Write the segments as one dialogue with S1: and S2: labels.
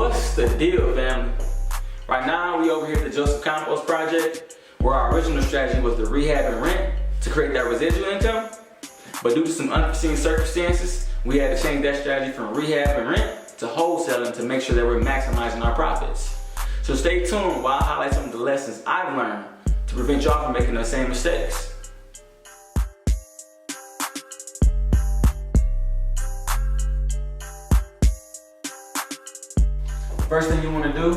S1: What's the deal, family? Right now, we over here at the Joseph Compost Project, where our original strategy was to rehab and rent to create that residual income. But due to some unforeseen circumstances, we had to change that strategy from rehab and rent to wholesaling to make sure that we're maximizing our profits. So stay tuned while I highlight some of the lessons I've learned to prevent y'all from making those same mistakes. First thing you want to do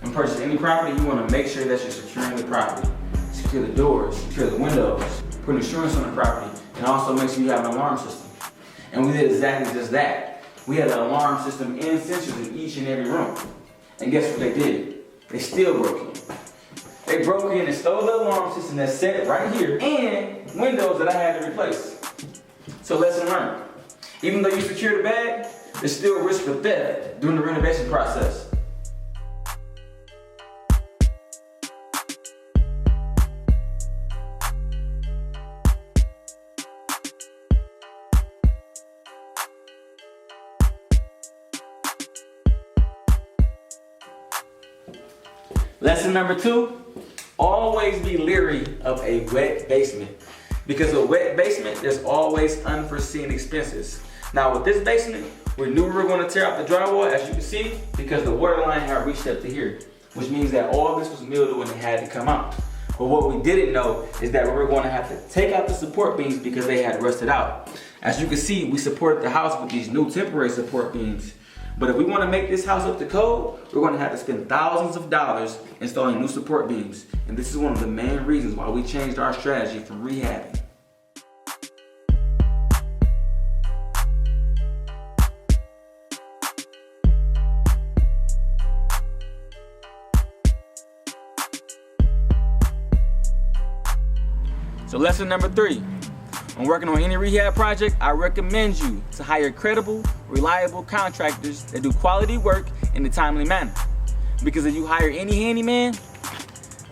S1: when purchasing any property, you want to make sure that you're securing the property. Secure the doors, secure the windows, put insurance on the property, and also make sure you have an alarm system. And we did exactly just that. We had an alarm system and sensors in each and every room. And guess what they did? They still broke in. They broke in and stole the alarm system that's set right here and windows that I had to replace. So lesson learned. Even though you secure the bag, there's still risk for theft during the renovation process. Lesson number 2, always be leery of a wet basement. Because a wet basement, there's always unforeseen expenses. Now with this basement, we knew we were going to tear out the drywall, as you can see, because the water line had reached up to here, which means that all this was mildew and it had to come out. But what we didn't know is that we were going to have to take out the support beams because they had rusted out. As you can see, we supported the house with these new temporary support beams. But if we want to make this house up to code, we're going to have to spend thousands of dollars installing new support beams. And this is one of the main reasons why we changed our strategy from rehabbing. So lesson number 3, when working on any rehab project, I recommend you to hire credible, reliable contractors that do quality work in a timely manner. Because if you hire any handyman,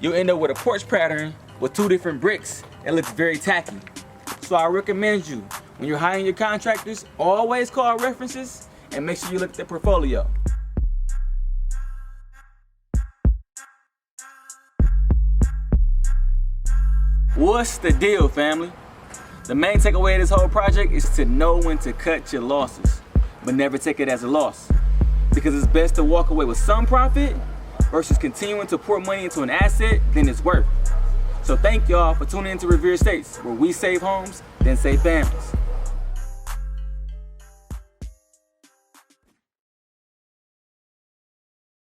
S1: you'll end up with a porch pattern with 2 different bricks that looks very tacky. So I recommend you, when you're hiring your contractors, always call references and make sure you look at their portfolio. What's the deal, family? The main takeaway of this whole project is to know when to cut your losses, but never take it as a loss. Because it's best to walk away with some profit versus continuing to pour money into an asset than it's worth. So thank y'all for tuning into Revere Estates, where we save homes, then save families.